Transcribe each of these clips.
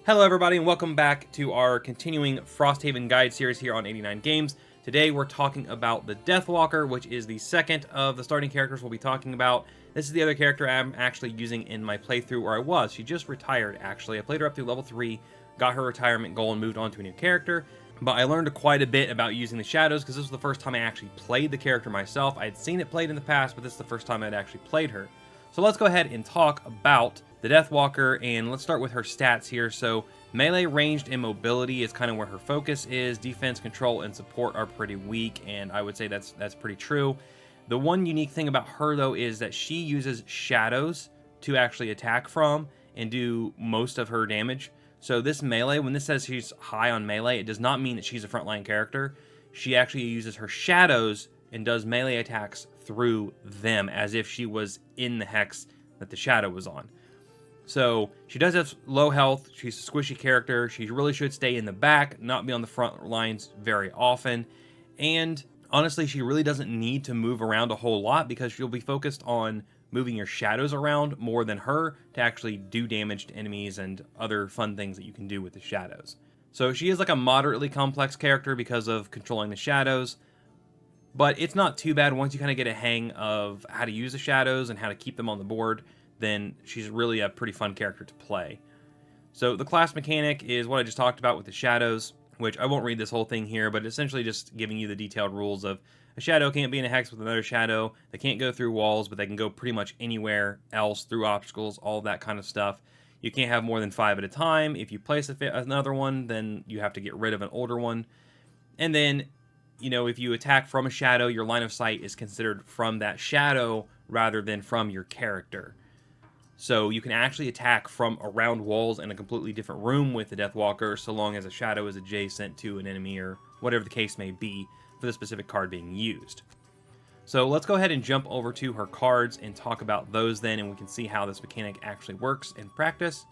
Hello everybody and welcome back to our continuing Frosthaven guide series here on 89 Games. Today we're talking about the Deathwalker, which is the second of the starting characters we'll be talking about. This is the other character I'm actually using in my playthrough, or I was. She just retired actually. I played her up to level 3, got her retirement goal and moved on to a new character. But I learned quite a bit about using the shadows because this was the first time I actually played the character myself. I had seen it played in the past, but this is the first time I'd actually played her. So let's go ahead and talk about the Deathwalker, and let's start with her stats here. So melee, ranged, and mobility is kind of where her focus is. Defense, control, and support are pretty weak, and I would say that's pretty true. The one unique thing about her, though, is that she uses shadows to actually attack from and do most of her damage. So this melee, when this says she's high on melee, it does not mean that she's a frontline character. She actually uses her shadows and does melee attacks through them as if she was in the hex that the shadow was on. So she does have low health. She's a squishy character. She really should stay in the back, not be on the front lines very often. And honestly, she really doesn't need to move around a whole lot because she'll be focused on moving your shadows around more than her to actually do damage to enemies and other fun things that you can do with the shadows. So she is like a moderately complex character because of controlling the shadows, but it's not too bad once you kind of get a hang of how to use the shadows and how to keep them on the board. Then she's really a pretty fun character to play. So the class mechanic is what I just talked about with the shadows, which I won't read this whole thing here, but essentially just giving you the detailed rules of a shadow can't be in a hex with another shadow, they can't go through walls, but they can go pretty much anywhere else through obstacles, all that kind of stuff. You can't have more than 5 at a time. If you place another one, then you have to get rid of an older one. And then, if you attack from a shadow, your line of sight is considered from that shadow rather than from your character. So you can actually attack from around walls in a completely different room with the Deathwalker, so long as a shadow is adjacent to an enemy or whatever the case may be for the specific card being used. So let's go ahead and jump over to her cards and talk about those then, and we can see how this mechanic actually works in practice.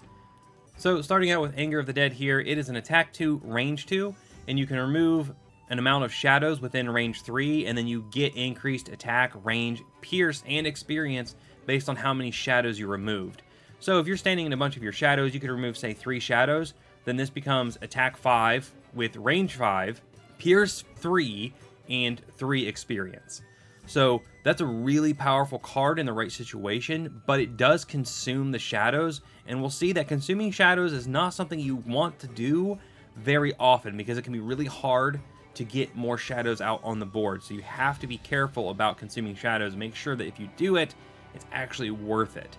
So starting out with Anger of the Dead here, it is an attack 2, range 2, and you can remove an amount of shadows within range 3, and then you get increased attack, range, pierce, and experience based on how many shadows you removed. So if you're standing in a bunch of your shadows, you could remove, say, 3 shadows, then this becomes attack 5 with range 5, pierce 3, and 3 experience. So that's a really powerful card in the right situation, but it does consume the shadows, and we'll see that consuming shadows is not something you want to do very often because it can be really hard to get more shadows out on the board. So you have to be careful about consuming shadows. Make sure that if you do it, it's actually worth it.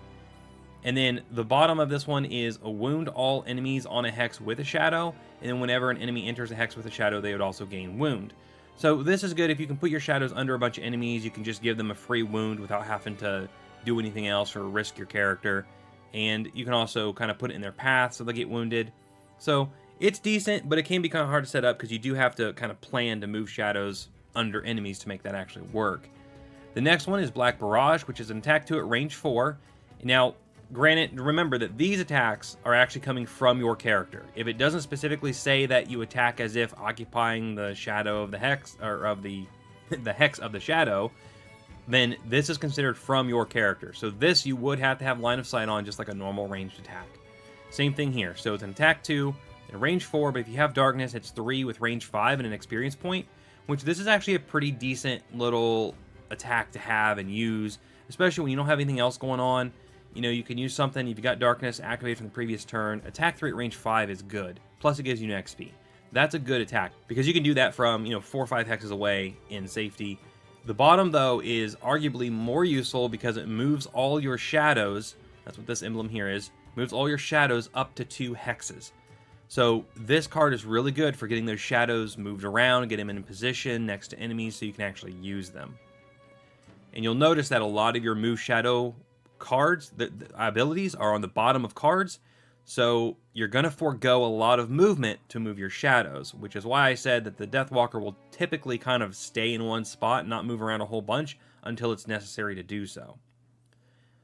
And then the bottom of this one is a wound all enemies on a hex with a shadow, and then whenever an enemy enters a hex with a shadow, they would also gain wound. So this is good if you can put your shadows under a bunch of enemies. You can just give them a free wound without having to do anything else or risk your character. And you can also kind of put it in their path so they get wounded. So it's decent, but it can be kind of hard to set up because you do have to kind of plan to move shadows under enemies to make that actually work. The next one is Black Barrage, which is an attack 2 at range 4. Now, granted, remember that these attacks are actually coming from your character. If it doesn't specifically say that you attack as if occupying the shadow of the hex, or of the hex of the shadow, then this is considered from your character. So this you would have to have line of sight on just like a normal ranged attack. Same thing here. So it's an attack 2 at range 4, but if you have darkness, it's 3 with range 5 and an experience point, which this is actually a pretty decent little attack to have and use, especially when you don't have anything else going on. You can use something. If you got darkness activated from the previous turn, attack 3 at range 5 is good. Plus it gives you an XP. That's a good attack because you can do that from 4 or 5 hexes away in safety. The bottom though is arguably more useful because it moves all your shadows. That's what this emblem here is. Moves all your shadows up to 2 hexes. So this card is really good for getting those shadows moved around, get them in position next to enemies so you can actually use them. And you'll notice that a lot of your move shadow cards, the abilities, are on the bottom of cards. So you're going to forego a lot of movement to move your shadows, which is why I said that the Deathwalker will typically kind of stay in one spot and not move around a whole bunch until it's necessary to do so.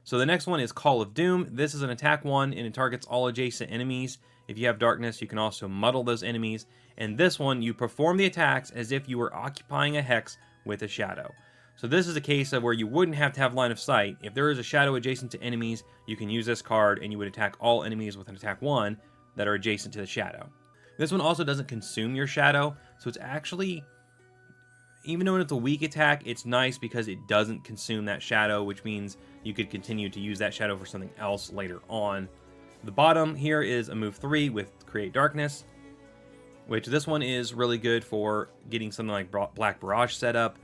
So the next one is Call of Doom. This is an attack 1 and it targets all adjacent enemies. If you have darkness, you can also muddle those enemies. And this one, you perform the attacks as if you were occupying a hex with a shadow. So this is a case of where you wouldn't have to have line of sight. If there is a shadow adjacent to enemies, you can use this card and you would attack all enemies with an attack 1 that are adjacent to the shadow. This one also doesn't consume your shadow, so it's actually, even though it's a weak attack, it's nice because it doesn't consume that shadow, which means you could continue to use that shadow for something else later on. The bottom here is a move 3 with Create Darkness, which this one is really good for getting something like Black Barrage set up,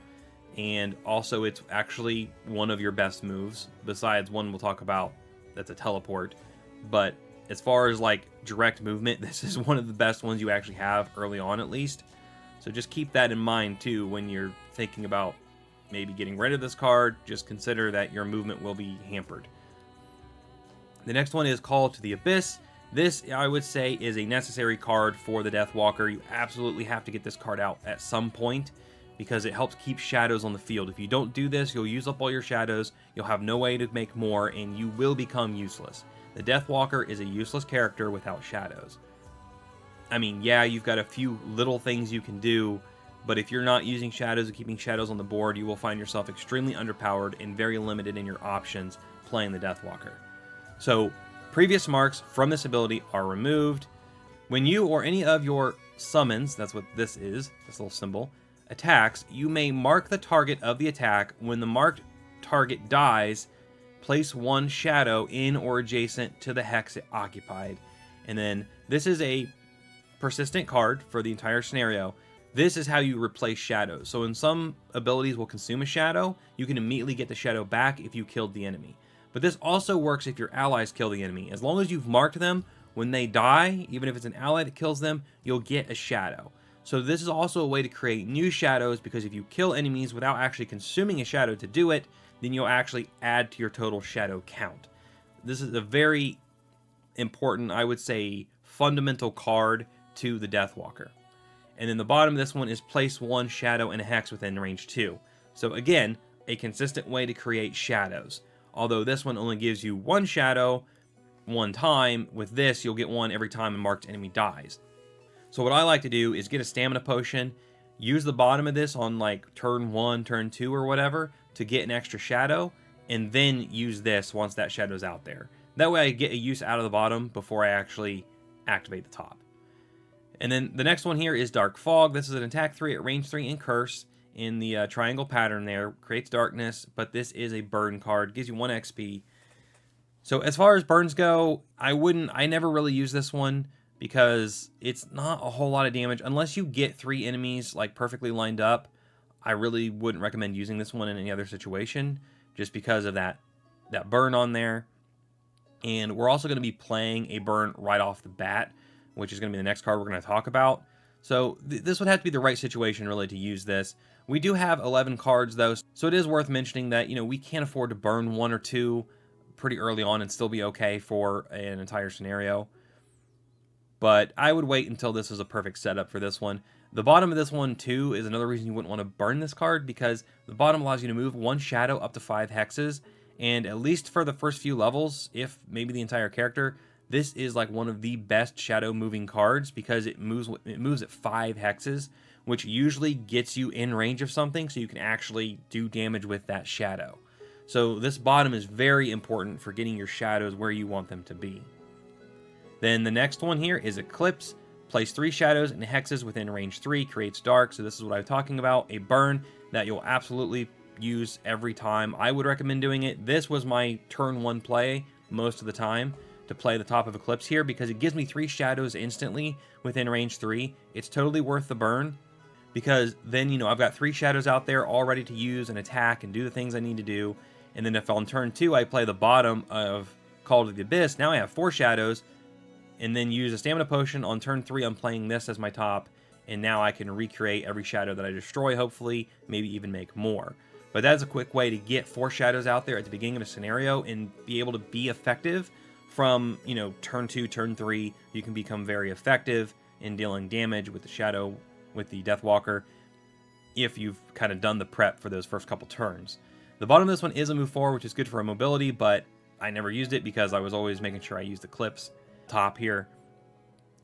and also it's actually one of your best moves, besides one we'll talk about that's a teleport. But as far as like direct movement, this is one of the best ones you actually have early on, at least. So just keep that in mind too when you're thinking about maybe getting rid of this card. Just consider that your movement will be hampered. The next one is Call to the Abyss. This, I would say, is a necessary card for the Deathwalker. You absolutely have to get this card out at some point because it helps keep shadows on the field. If you don't do this, you'll use up all your shadows, you'll have no way to make more, and you will become useless. The Deathwalker is a useless character without shadows. I mean, yeah, you've got a few little things you can do, but if you're not using shadows and keeping shadows on the board, you will find yourself extremely underpowered and very limited in your options playing the Deathwalker. So, previous marks from this ability are removed. When you or any of your summons, that's what this is, this little symbol, attacks, you may mark the target of the attack. When the marked target dies, place one shadow in or adjacent to the hex it occupied. And then this is a persistent card for the entire scenario. This is how you replace shadows. So in some abilities will consume a shadow, you can immediately get the shadow back if you killed the enemy. But this also works if your allies kill the enemy. As long as you've marked them, when they die, even if it's an ally that kills them, you'll get a shadow. So this is also a way to create new shadows, because if you kill enemies without actually consuming a shadow to do it, then you'll actually add to your total shadow count. This is a very important, I would say, fundamental card to the Deathwalker. And then the bottom of this one is place one shadow and a hex within range 2. So again, a consistent way to create shadows. Although this one only gives you one shadow one time, with this you'll get one every time a marked enemy dies. So what I like to do is get a stamina potion, use the bottom of this on like turn 1, turn 2 or whatever to get an extra shadow, and then use this once that shadow's out there. That way I get a use out of the bottom before I actually activate the top. And then the next one here is Dark Fog. This is an attack 3 at range 3 and curse in the triangle pattern there. Creates darkness, but this is a burn card. Gives you 1 XP. So as far as burns go, I never really use this one because it's not a whole lot of damage. Unless you get 3 enemies like perfectly lined up, I really wouldn't recommend using this one in any other situation, just because of that burn on there. And we're also going to be playing a burn right off the bat, which is going to be the next card we're going to talk about. So this would have to be the right situation really to use this. We do have 11 cards though, so it is worth mentioning that, you know, we can't afford to burn 1 or 2 pretty early on and still be okay for an entire scenario. But I would wait until this is a perfect setup for this one. The bottom of this one too is another reason you wouldn't want to burn this card, because the bottom allows you to move 1 shadow up to 5 hexes, and at least for the first few levels, if maybe the entire character, this is like one of the best shadow moving cards because it moves at 5 hexes, which usually gets you in range of something so you can actually do damage with that shadow. So this bottom is very important for getting your shadows where you want them to be. Then the next one here is Eclipse. Place 3 shadows and hexes within range 3, creates dark. So this is what I'm talking about, a burn that you'll absolutely use every time. I would recommend doing it. This was my turn 1 play most of the time, to play the top of Eclipse here, because it gives me 3 shadows instantly within range 3. It's totally worth the burn, because then, you know, I've got 3 shadows out there all ready to use and attack and do the things I need to do. And then if on turn 2 I play the bottom of Call to the Abyss, now I have 4 shadows, and then use a stamina potion. On turn 3 I'm playing this as my top, and now I can recreate every shadow that I destroy, hopefully, maybe even make more. But that's a quick way to get 4 shadows out there at the beginning of a scenario and be able to be effective. From, you know, turn 2, turn 3, you can become very effective in dealing damage with the shadow, with the Deathwalker, if you've kind of done the prep for those first couple turns. The bottom of this one is a move 4, which is good for mobility, but I never used it because I was always making sure I used Eclipse top here.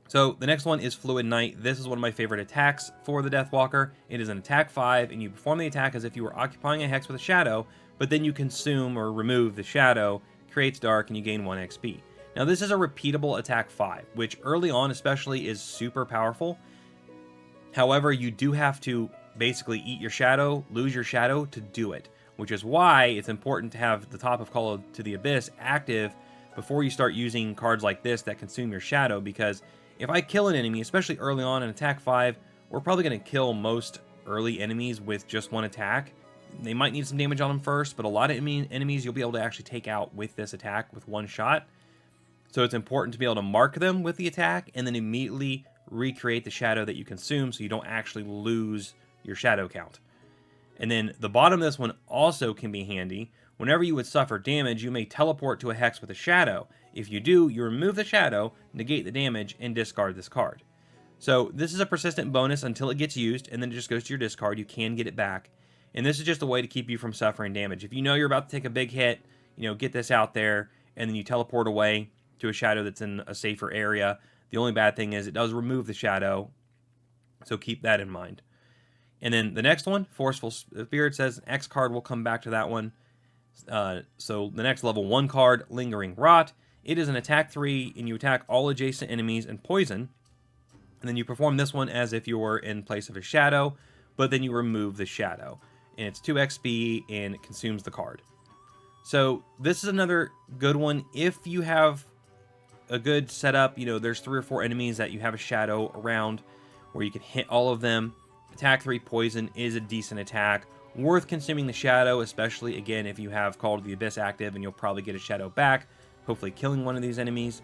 So the next one is Fluid Knight. This is one of my favorite attacks for the Deathwalker. It is an attack 5, and you perform the attack as if you were occupying a hex with a shadow, but then you consume or remove the shadow, creates dark, and you gain 1 XP. Now this is a repeatable attack 5, which early on especially is super powerful. However, you do have to basically eat your shadow, lose your shadow to do it, which is why it's important to have the Top of Call to the Abyss active before you start using cards like this that consume your shadow, because if I kill an enemy, especially early on in attack 5, we're probably going to kill most early enemies with just one attack. They might need some damage on them first, but a lot of enemies you'll be able to actually take out with this attack with one shot. So it's important to be able to mark them with the attack and then immediately recreate the shadow that you consume so you don't actually lose your shadow count. And then the bottom of this one also can be handy. Whenever you would suffer damage, you may teleport to a hex with a shadow. If you do, you remove the shadow, negate the damage, and discard this card. So this is a persistent bonus until it gets used, and then it just goes to your discard. You can get it back. And this is just a way to keep you from suffering damage. If you know you're about to take a big hit, get this out there, and then you teleport away to a shadow that's in a safer area. The only bad thing is it does remove the shadow, so keep that in mind. And then the next one, Forceful Spirit, says X card, will come back to that one. So the next level 1 card, Lingering Rot. It is an attack 3, and you attack all adjacent enemies and poison. And then you perform this one as if you were in place of a shadow, but then you remove the shadow. And it's 2 XP, and it consumes the card. So this is another good one. If you have a good setup, there's 3 or 4 enemies that you have a shadow around where you can hit all of them. Attack 3 poison is a decent attack. Worth consuming the shadow, especially, again, if you have Call to the Abyss active, and you'll probably get a shadow back, hopefully killing one of these enemies.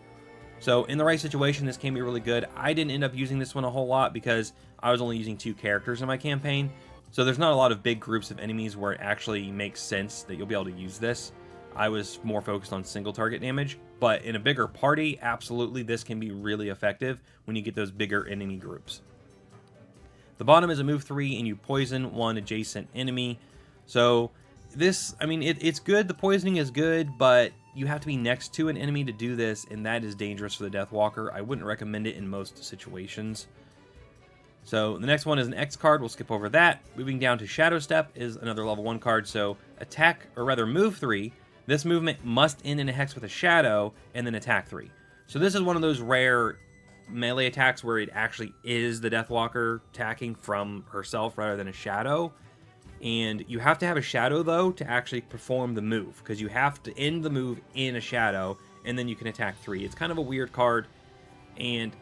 So in the right situation, this can be really good. I didn't end up using this one a whole lot because I was only using 2 characters in my campaign. So there's not a lot of big groups of enemies where it actually makes sense that you'll be able to use this. I was more focused on single target damage, but in a bigger party, absolutely, this can be really effective when you get those bigger enemy groups. The bottom is a move 3, and you poison 1 adjacent enemy. So this, it's good. The poisoning is good, but you have to be next to an enemy to do this, and that is dangerous for the Deathwalker. I wouldn't recommend it in most situations. So the next one is an X card. We'll skip over that. Moving down to Shadow Step is another level 1 card. So attack, or rather move 3. This movement must end in a hex with a shadow, and then attack 3. So this is one of those rare melee attacks where it actually is the Deathwalker attacking from herself rather than a shadow. And you have to have a shadow, though, to actually perform the move, because you have to end the move in a shadow, and then you can attack 3. It's kind of a weird card, and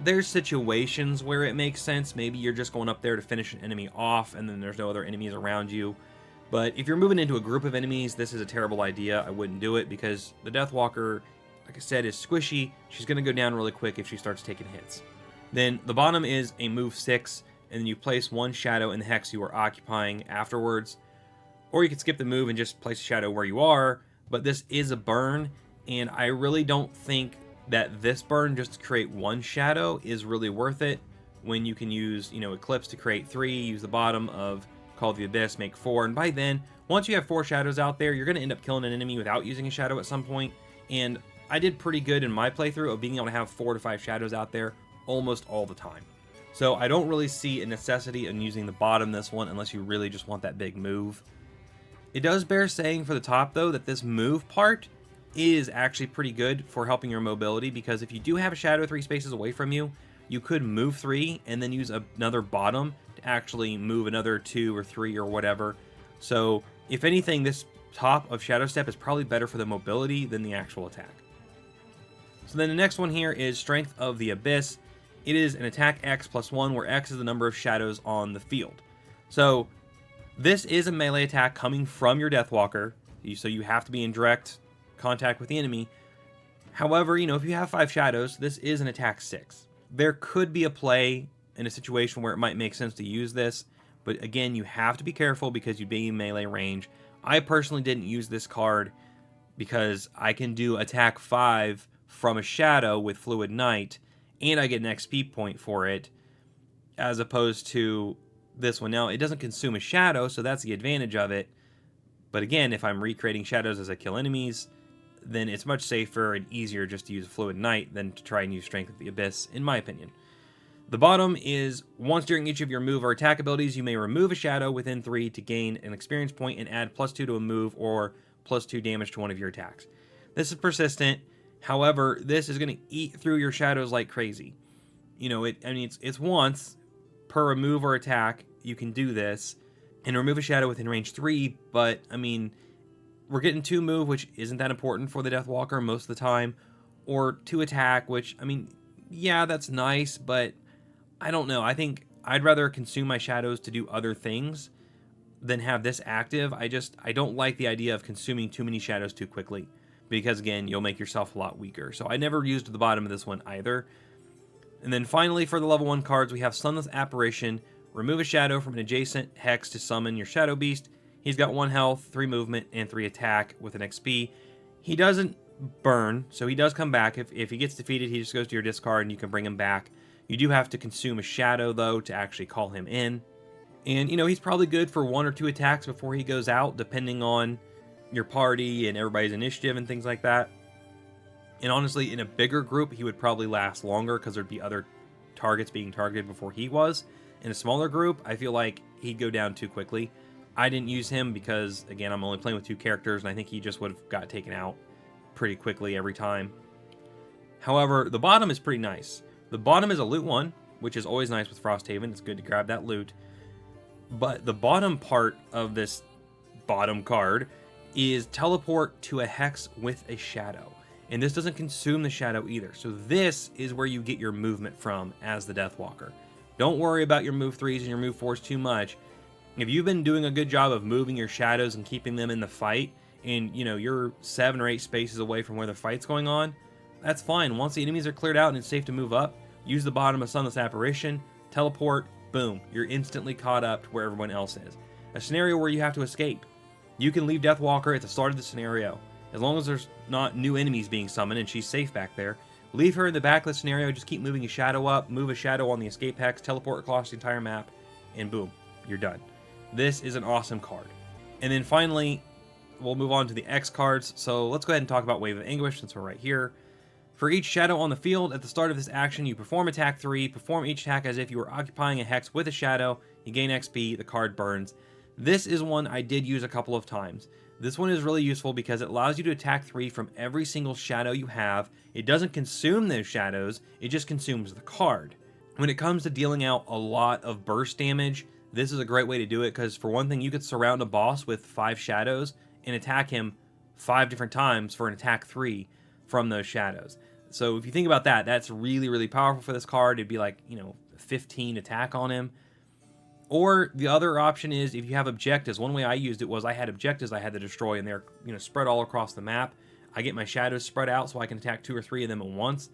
there's situations where it makes sense. Maybe you're just going up there to finish an enemy off, and then there's no other enemies around you. But if you're moving into a group of enemies, this is a terrible idea. I wouldn't do it, because the Deathwalker, like I said, is squishy. She's going to go down really quick if she starts taking hits. Then the bottom is a move 6, and then you place 1 shadow in the hex you are occupying afterwards. Or you could skip the move and just place a shadow where you are, but this is a burn, and I really don't think that this burn just to create 1 shadow is really worth it when you can use, Eclipse to create 3, use the bottom of Call of the Abyss, make 4, and by then, once you have 4 shadows out there, you're going to end up killing an enemy without using a shadow at some point, and I did pretty good in my playthrough of being able to have 4 to 5 shadows out there almost all the time. So I don't really see a necessity in using the bottom this one unless you really just want that big move. It does bear saying for the top, though, that this move part is actually pretty good for helping your mobility, because if you do have a shadow 3 spaces away from you, you could move 3 and then use another bottom to actually move another 2 or 3 or whatever. So if anything, this top of Shadow Step is probably better for the mobility than the actual attack. So then the next one here is Strength of the Abyss. It is an attack X plus 1, where X is the number of shadows on the field. So this is a melee attack coming from your Deathwalker, so you have to be in direct contact with the enemy. However, if you have 5 shadows, this is an attack 6. There could be a play in a situation where it might make sense to use this, but again, you have to be careful because you'd be in melee range. I personally didn't use this card because I can do attack 5 from a shadow with Fluid Knight, and I get an XP point for it, as opposed to this one. Now, it doesn't consume a shadow, so that's the advantage of it. But again, if I'm recreating shadows as I kill enemies, then it's much safer and easier just to use Fluid Knight than to try and use Strength of the Abyss, in my opinion. The bottom is, once during each of your move or attack abilities, you may remove a shadow within 3 to gain an experience point and add +2 to a move or +2 damage to one of your attacks. This is persistent. However, this is going to eat through your shadows like crazy. It's once per remove or attack you can do this and remove a shadow within range 3, but we're getting 2 move, which isn't that important for the Deathwalker most of the time, or 2 attack, which, yeah, that's nice, but I don't know. I think I'd rather consume my shadows to do other things than have this active. I don't like the idea of consuming too many shadows too quickly, because again, you'll make yourself a lot weaker. So I never used the bottom of this one either. And then finally, for the level 1 cards, we have Sunless Apparition. Remove a shadow from an adjacent hex to summon your Shadow Beast. He's got 1 health, 3 movement, and 3 attack with an XP. He doesn't burn, so he does come back. If he gets defeated, he just goes to your discard and you can bring him back. You do have to consume a shadow, though, to actually call him in. And, he's probably good for 1 or 2 attacks before he goes out, depending on your party and everybody's initiative and things like that. And honestly, in a bigger group, he would probably last longer because there'd be other targets being targeted before he was. In a smaller group, I feel like he'd go down too quickly. I didn't use him because, again, I'm only playing with 2 characters, and I think he just would have got taken out pretty quickly every time. However, the bottom is pretty nice. The bottom is a loot one, which is always nice with Frosthaven. It's good to grab that loot. But the bottom part of this bottom card is teleport to a hex with a shadow. And this doesn't consume the shadow either. So this is where you get your movement from as the Deathwalker. Don't worry about your move 3s and your move 4s too much. If you've been doing a good job of moving your shadows and keeping them in the fight, and you're 7 or 8 spaces away from where the fight's going on, that's fine. Once the enemies are cleared out and it's safe to move up, use the bottom of Sunless Apparition, teleport, boom, you're instantly caught up to where everyone else is. A scenario where you have to escape. You can leave Deathwalker at the start of the scenario. As long as there's not new enemies being summoned and she's safe back there, leave her in the back of the scenario, just keep moving a shadow up, move a shadow on the escape hex, teleport across the entire map, and boom, you're done. This is an awesome card. And then finally, we'll move on to the X cards. So let's go ahead and talk about Wave of Anguish since we're right here. For each shadow on the field, at the start of this action, you perform attack 3, perform each attack as if you were occupying a hex with a shadow, you gain XP, the card burns. This is one I did use a couple of times. This one is really useful because it allows you to attack 3 from every single shadow you have. It doesn't consume those shadows, it just consumes the card. When it comes to dealing out a lot of burst damage, this is a great way to do it because for one thing, you could surround a boss with 5 shadows and attack him 5 different times for an attack 3 from those shadows. So if you think about that, that's really, really powerful for this card. It'd be like, 15 attack on him. Or the other option is if you have objectives. One way I used it was I had objectives I had to destroy, and they're spread all across the map. I get my shadows spread out so I can attack 2 or 3 of them at once.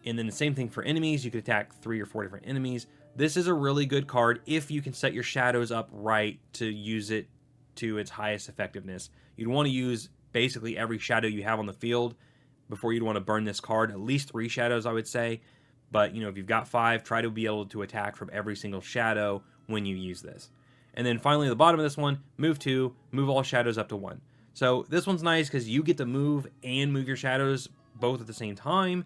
And then the same thing for enemies. You could attack 3 or 4 different enemies. This is a really good card if you can set your shadows up right to use it to its highest effectiveness. You'd want to use basically every shadow you have on the field before you'd want to burn this card. At least 3 shadows, I would say. But, if you've got 5, try to be able to attack from every single shadow when you use this. And then finally, the bottom of this one, move 2, move all shadows up to 1. So this one's nice because you get to move and move your shadows both at the same time,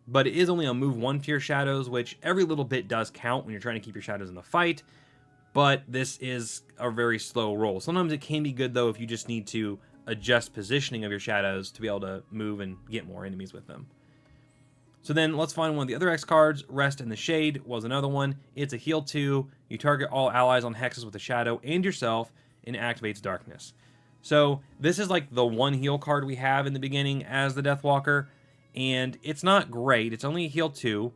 but it is only on move 1 to your shadows, which every little bit does count when you're trying to keep your shadows in the fight, but this is a very slow roll. Sometimes it can be good, though, if you just need to adjust positioning of your shadows to be able to move and get more enemies with them. So then let's find one of the other X cards. Rest in the Shade was another one. It's a heal 2. You target all allies on hexes with a shadow and yourself, and it activates darkness. So this is like the one heal card we have in the beginning as the Deathwalker, and it's not great. It's only a heal 2,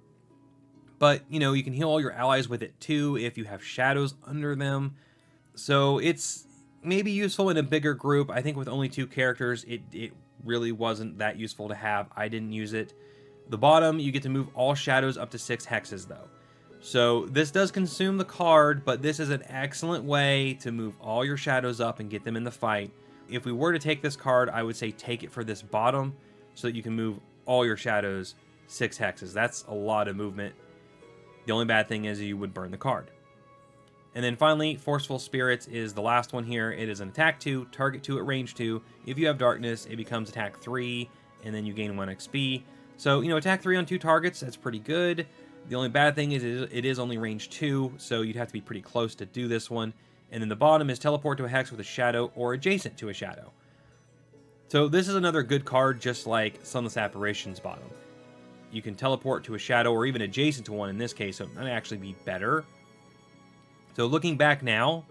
but you can heal all your allies with it too if you have shadows under them. So it's maybe useful in a bigger group. I think with only 2 characters, it really wasn't that useful to have. I didn't use it. The bottom, you get to move all shadows up to 6 hexes, though. So this does consume the card, but this is an excellent way to move all your shadows up and get them in the fight. If we were to take this card, I would say take it for this bottom so that you can move all your shadows 6 hexes. That's a lot of movement. The only bad thing is you would burn the card. And then finally, Forceful Spirits is the last one here. It is an attack 2, target 2 at range 2. If you have darkness, it becomes attack 3, and then you gain 1 XP. So, attack 3 on 2 targets, that's pretty good. The only bad thing is it is only range 2, so you'd have to be pretty close to do this one. And then the bottom is teleport to a hex with a shadow or adjacent to a shadow. So this is another good card, just like Sunless Apparition's bottom. You can teleport to a shadow or even adjacent to one in this case, so it might actually be better. So looking back now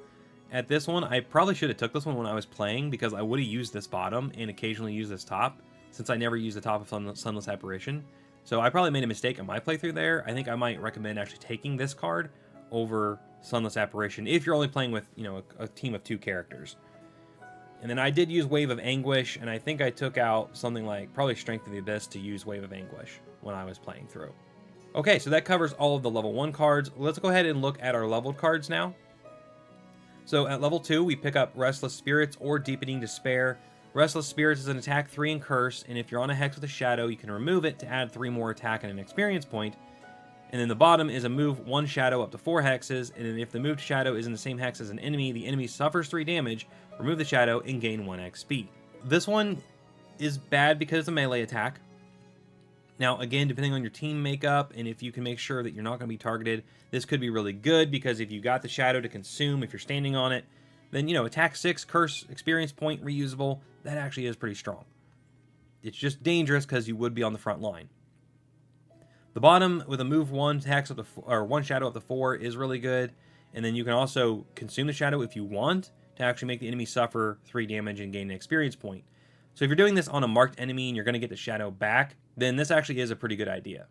at this one, I probably should have took this one when I was playing, because I would have used this bottom and occasionally used this top, since I never used the top of Sunless Apparition. So I probably made a mistake in my playthrough there. I think I might recommend actually taking this card over Sunless Apparition if you're only playing with, a team of 2 characters. And then I did use Wave of Anguish, and I think I took out something like probably Strength of the Abyss to use Wave of Anguish when I was playing through. Okay, so that covers all of the level 1 cards. Let's go ahead and look at our leveled cards now. So at level 2, we pick up Restless Spirits or Deepening Despair. Restless Spirits is an attack 3 and curse, and if you're on a hex with a shadow, you can remove it to add 3 more attack and an experience point. And then the bottom is a move 1 shadow up to 4 hexes, and then if the moved shadow is in the same hex as an enemy, the enemy suffers 3 damage, remove the shadow, and gain 1 XP. This one is bad because it's a melee attack. Now, again, depending on your team makeup, and if you can make sure that you're not going to be targeted, this could be really good, because if you got the shadow to consume, if you're standing on it, then, attack 6, curse, experience point, reusable, that actually is pretty strong. It's just dangerous because you would be on the front line. The bottom with a move 1 hex up to 1 shadow up to 4 is really good, and then you can also consume the shadow if you want to actually make the enemy suffer 3 damage and gain an experience point. So if you're doing this on a marked enemy and you're going to get the shadow back, then this actually is a pretty good idea.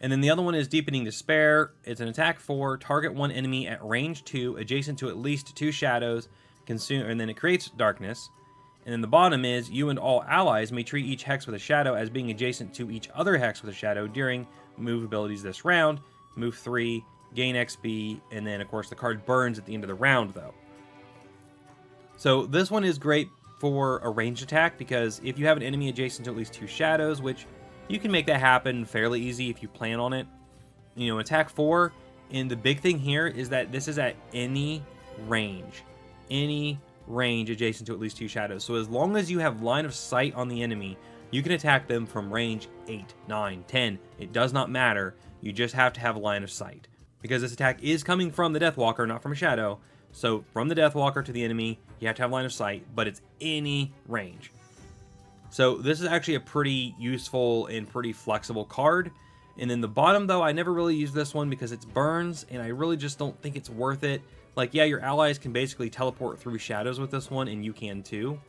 And then the other one is Deepening Despair. It's an attack 4, target 1 enemy at range 2, adjacent to at least 2 shadows, consume, and then it creates darkness. And then the bottom is, you and all allies may treat each hex with a shadow as being adjacent to each other hex with a shadow during move abilities this round. Move 3, gain XP, and then of course the card burns at the end of the round though. So this one is great for a ranged attack, because if you have an enemy adjacent to at least 2 shadows, which you can make that happen fairly easy if you plan on it. Attack 4, and the big thing here is that this is at any range. Any range adjacent to at least 2 shadows. So as long as you have line of sight on the enemy, you can attack them from range 8, 9, 10. It does not matter. You just have to have a line of sight. Because this attack is coming from the Deathwalker, not from a shadow. So from the Deathwalker to the enemy, you have to have line of sight, but it's any range. So this is actually a pretty useful and pretty flexible card. And then the bottom, though, I never really use this one because it's burns, and I really just don't think it's worth it. Like, yeah, your allies can basically teleport through shadows with this one, and you can too.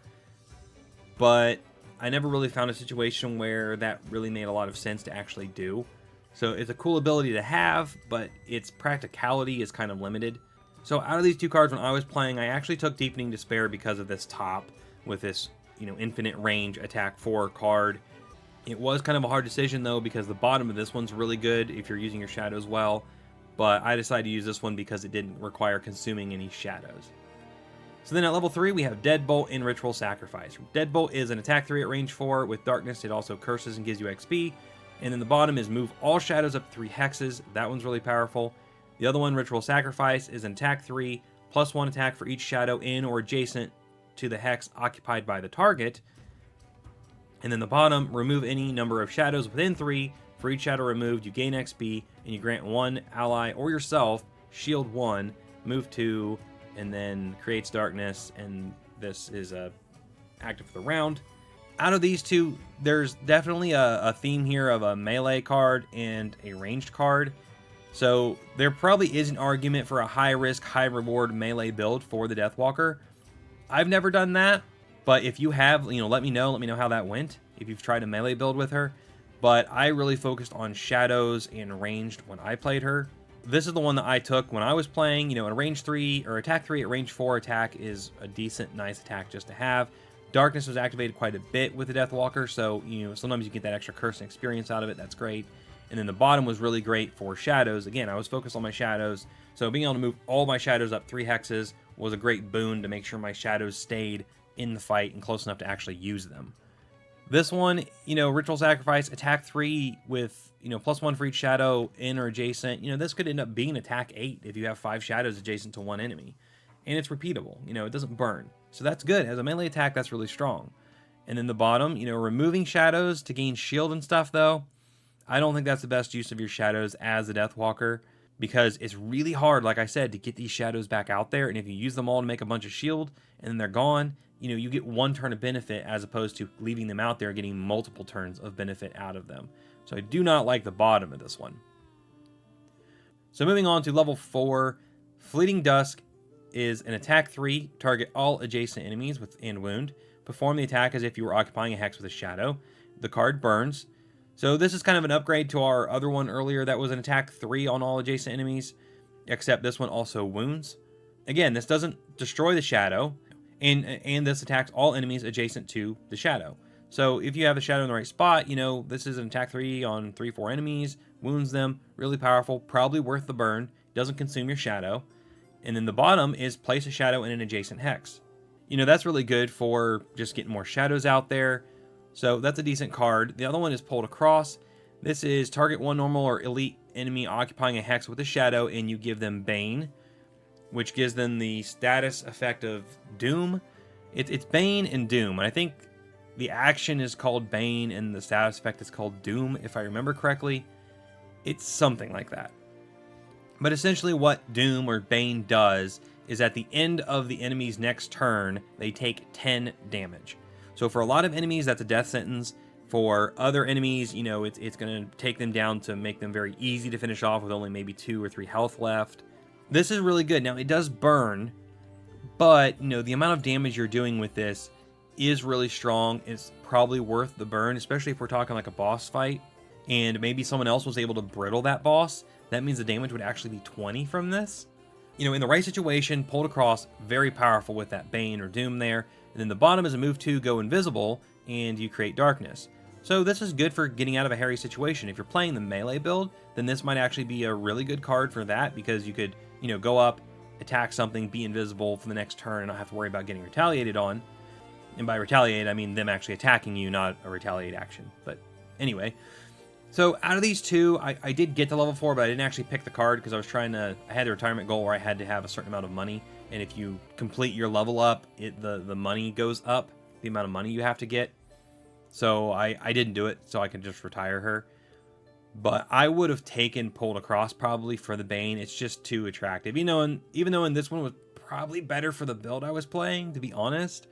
But I never really found a situation where that really made a lot of sense to actually do. So it's a cool ability to have, but its practicality is kind of limited. So out of these 2 cards when I was playing, I actually took Deepening Despair because of this top with this, infinite range attack 4 card. It was kind of a hard decision though, because the bottom of this one's really good if you're using your shadows well. But I decided to use this one because it didn't require consuming any shadows. So then at level 3, we have Deadbolt and Ritual Sacrifice. Deadbolt is an attack 3 at range 4. With darkness, it also curses and gives you XP. And then the bottom is move all shadows up 3 hexes. That one's really powerful. The other one, Ritual Sacrifice, is an attack 3, plus 1 attack for each shadow in or adjacent to the hex occupied by the target. And then the bottom, remove any number of shadows within 3. For each shadow removed, you gain XP, and you grant 1 ally or yourself shield 1, move 2, and then creates darkness, and this is active for the round. Out of these 2, there's definitely a theme here of a melee card and a ranged card. So there probably is an argument for a high risk, high reward melee build for the Deathwalker. I've never done that, but if you have, let me know how that went, if you've tried a melee build with her. But I really focused on shadows and ranged when I played her. This is the one that I took when I was playing. A range 3 or attack 3 at range 4 attack is a decent, nice attack just to have. Darkness was activated quite a bit with the Deathwalker, so sometimes you get that extra curse and experience out of it. That's great. And then the bottom was really great for shadows. Again, I was focused on my shadows, so being able to move all my shadows up 3 hexes was a great boon to make sure my shadows stayed in the fight and close enough to actually use them. This one, Ritual Sacrifice, attack 3 with, plus 1 for each shadow in or adjacent. This could end up being attack 8 if you have 5 shadows adjacent to 1 enemy. And it's repeatable. It doesn't burn. So that's good. As a melee attack, that's really strong. And then the bottom, removing shadows to gain shield and stuff, though. I don't think that's the best use of your shadows as a Deathwalker. because it's really hard, like I said, to get these shadows back out there. And if you use them all to make a bunch of shield and then they're gone, you know, you get one turn of benefit as opposed to leaving them out there getting multiple turns of benefit out of them. So I do not like the bottom of this one. So moving on to level 4, Fleeting Dusk is an attack 3, target all adjacent enemies and wound. Perform the attack as if you were occupying a hex with a shadow. The card burns. So this is kind of an upgrade to our other one earlier that was an attack 3 on all adjacent enemies, except this one also wounds. Again, this doesn't destroy the shadow, and this attacks all enemies adjacent to the shadow. So if you have the shadow in the right spot, you know, this is an attack 3 on 3-4 enemies, wounds them, really powerful, probably worth the burn, doesn't consume your shadow. And then the bottom is place a shadow in an adjacent hex. You know, that's really good for just getting more shadows out there. So that's a decent card. The other one is Pulled Across. This is target one normal or elite enemy occupying a hex with a shadow, and you give them Bane, which gives them the status effect of Doom. It's Bane and Doom, and I think the action is called Bane and the status effect is called Doom, if I remember correctly. It's something like that. But essentially what Doom or Bane does is at the end of the enemy's next turn, they take 10 damage. So for a lot of enemies, that's a death sentence. For other enemies, you know, it's going to take them down to make them very easy to finish off with only maybe 2 or 3 health left. This is really good. Now, it does burn, but, you know, the amount of damage you're doing with this is really strong. It's probably worth the burn, especially if we're talking like a boss fight, and maybe someone else was able to brittle that boss. That means the damage would actually be 20 from this. You know, in the right situation, Pulled Across, very powerful with that Bane or Doom there. And then the bottom is a move 2, go invisible, and you create darkness. So this is good for getting out of a hairy situation. If you're playing the melee build, then this might actually be a really good card for that, because you could, you know, go up, attack something, be invisible for the next turn, and not have to worry about getting retaliated on. And by retaliate, I mean them actually attacking you, not a retaliate action. But anyway, so out of these two, I did get to level 4, but I didn't actually pick the card because I had a retirement goal where I had to have a certain amount of money. And if you complete your level up, the money goes up, the amount of money you have to get. So I didn't do it, so I could just retire her. But I would have taken Pulled Across probably for the Bane. It's just too attractive. Even though in this one was probably better for the build I was playing, to be honest,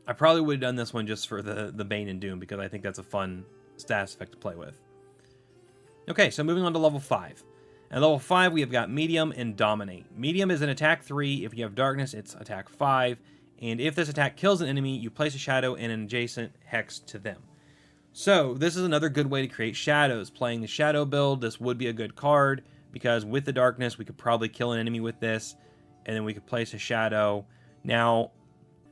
I probably would have done this one just for the Bane and Doom, because I think that's a fun status effect to play with. Okay, so moving on to level 5. At level 5, we have got Medium and Dominate. Medium is an attack 3. If you have Darkness, it's attack 5. And if this attack kills an enemy, you place a shadow in an adjacent hex to them. So this is another good way to create shadows. Playing the shadow build, this would be a good card, because with the Darkness, we could probably kill an enemy with this, and then we could place a shadow. Now,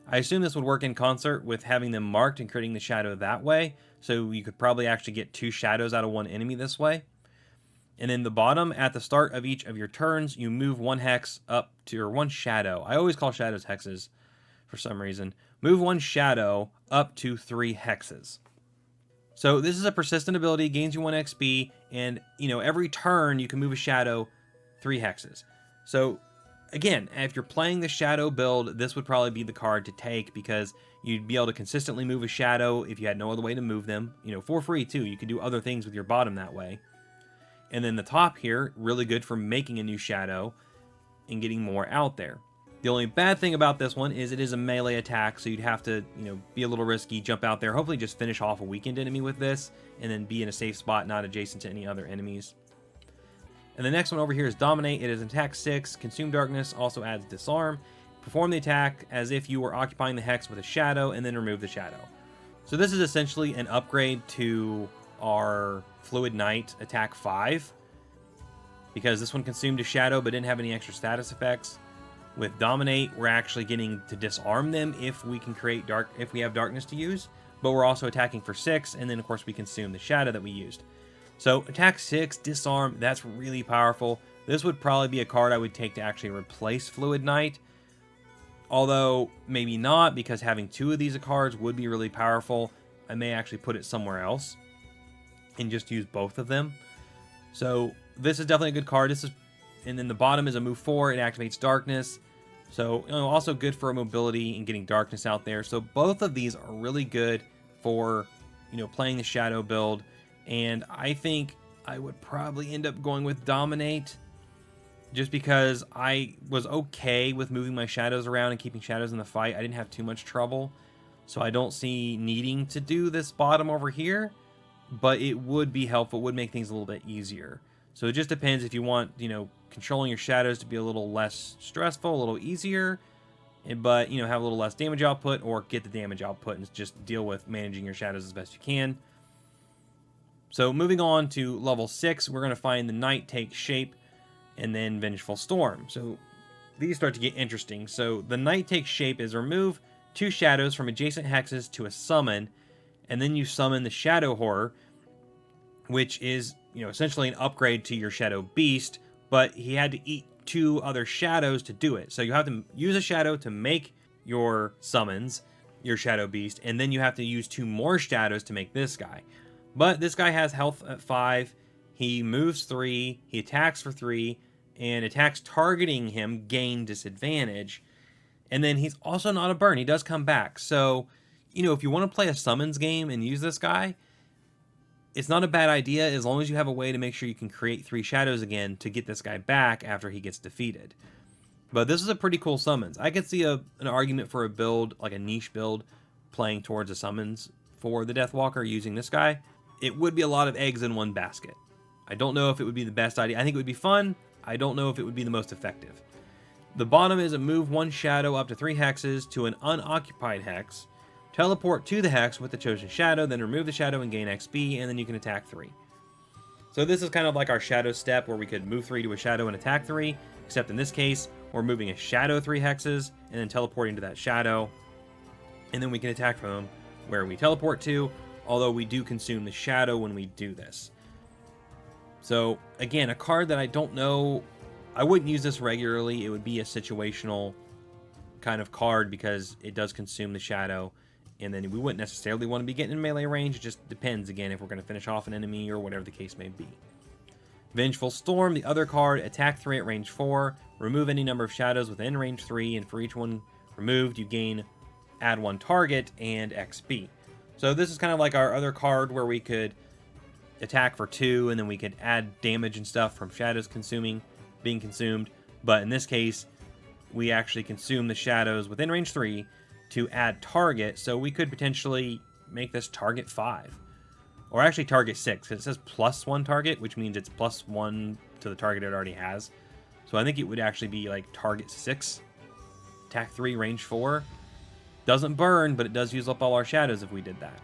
I assume this would work in concert with having them marked and creating the shadow that way. So you could probably actually get 2 shadows out of one enemy this way. And then the bottom, at the start of each of your turns, you move 1 hex up to, or 1 shadow. I always call shadows hexes for some reason. Move 1 shadow up to 3 hexes. So this is a persistent ability, gains you 1 XP, and, you know, every turn you can move a shadow 3 hexes. So again, if you're playing the shadow build, this would probably be the card to take, because you'd be able to consistently move a shadow if you had no other way to move them. You know, for free too. You could do other things with your bottom that way. And then the top here, really good for making a new shadow and getting more out there. The only bad thing about this one is it is a melee attack, so you'd have to, you know, be a little risky, jump out there, hopefully just finish off a weakened enemy with this, and then be in a safe spot, not adjacent to any other enemies. And the next one over here is Dominate. It is an attack 6. Consume Darkness also adds Disarm. Perform the attack as if you were occupying the hex with a shadow, and then remove the shadow. So this is essentially an upgrade to our Fluid Knight attack 5, because this one consumed a shadow but didn't have any extra status effects. With Dominate, we're actually getting to disarm them if we can create if we have darkness to use, but we're also attacking for 6, and then of course we consume the shadow that we used. So attack 6, disarm, that's really powerful. This would probably be a card I would take to actually replace Fluid Knight, although maybe not, because having 2 of these cards would be really powerful. I may actually put it somewhere else and just use both of them. So this is definitely a good card. And then the bottom is a move 4. It activates Darkness. So, you know, also good for mobility and getting Darkness out there. So both of these are really good for, you know, playing the shadow build. And I think I would probably end up going with Dominate. just because I was okay with moving my shadows around and keeping shadows in the fight. I didn't have too much trouble, so I don't see needing to do this bottom over here, but it would be helpful. It would make things a little bit easier. So it just depends if you want, controlling your shadows to be a little less stressful, a little easier, but, have a little less damage output, or get the damage output and just deal with managing your shadows as best you can. So moving on to level 6, we're going to find the Night Takes Shape, and then Vengeful Storm. So these start to get interesting. So the Night Takes Shape is remove 2 shadows from adjacent hexes to a summon, and then you summon the Shadow Horror, which is, essentially an upgrade to your Shadow Beast, but he had to eat 2 other shadows to do it. So you have to use a shadow to make your summons, your Shadow Beast, and then you have to use 2 more shadows to make this guy. But this guy has health at 5, he moves 3, he attacks for 3, and attacks targeting him gain disadvantage. And then he's also not a burn, he does come back. So, if you want to play a summons game and use this guy, it's not a bad idea as long as you have a way to make sure you can create 3 shadows again to get this guy back after he gets defeated. But this is a pretty cool summons. I could see an argument for a build, like a niche build, playing towards a summons for the Deathwalker using this guy. It would be a lot of eggs in one basket. I don't know if it would be the best idea. I think it would be fun. I don't know if it would be the most effective. The bottom is a move 1 shadow up to 3 hexes to an unoccupied hex. Teleport to the hex with the chosen shadow, then remove the shadow and gain XP, and then you can attack 3. So this is kind of like our shadow step where we could move 3 to a shadow and attack 3, except in this case, we're moving a shadow 3 hexes and then teleporting to that shadow, and then we can attack from where we teleport to, although we do consume the shadow when we do this. So again, a card that I don't know, I wouldn't use this regularly. It would be a situational kind of card because it does consume the shadow, and then we wouldn't necessarily want to be getting in melee range. It just depends, again, if we're going to finish off an enemy or whatever the case may be. Vengeful Storm, the other card, attack 3 at range 4, remove any number of shadows within range 3, and for each one removed, you add 1 target and XP. So this is kind of like our other card where we could attack for 2, and then we could add damage and stuff from shadows being consumed. But in this case, we actually consume the shadows within range 3 to add target, so we could potentially make this target 5. Or actually target 6, because it says +1 target, which means it's +1 to the target it already has. So I think it would actually be like target 6, attack 3, range 4. Doesn't burn, but it does use up all our shadows if we did that.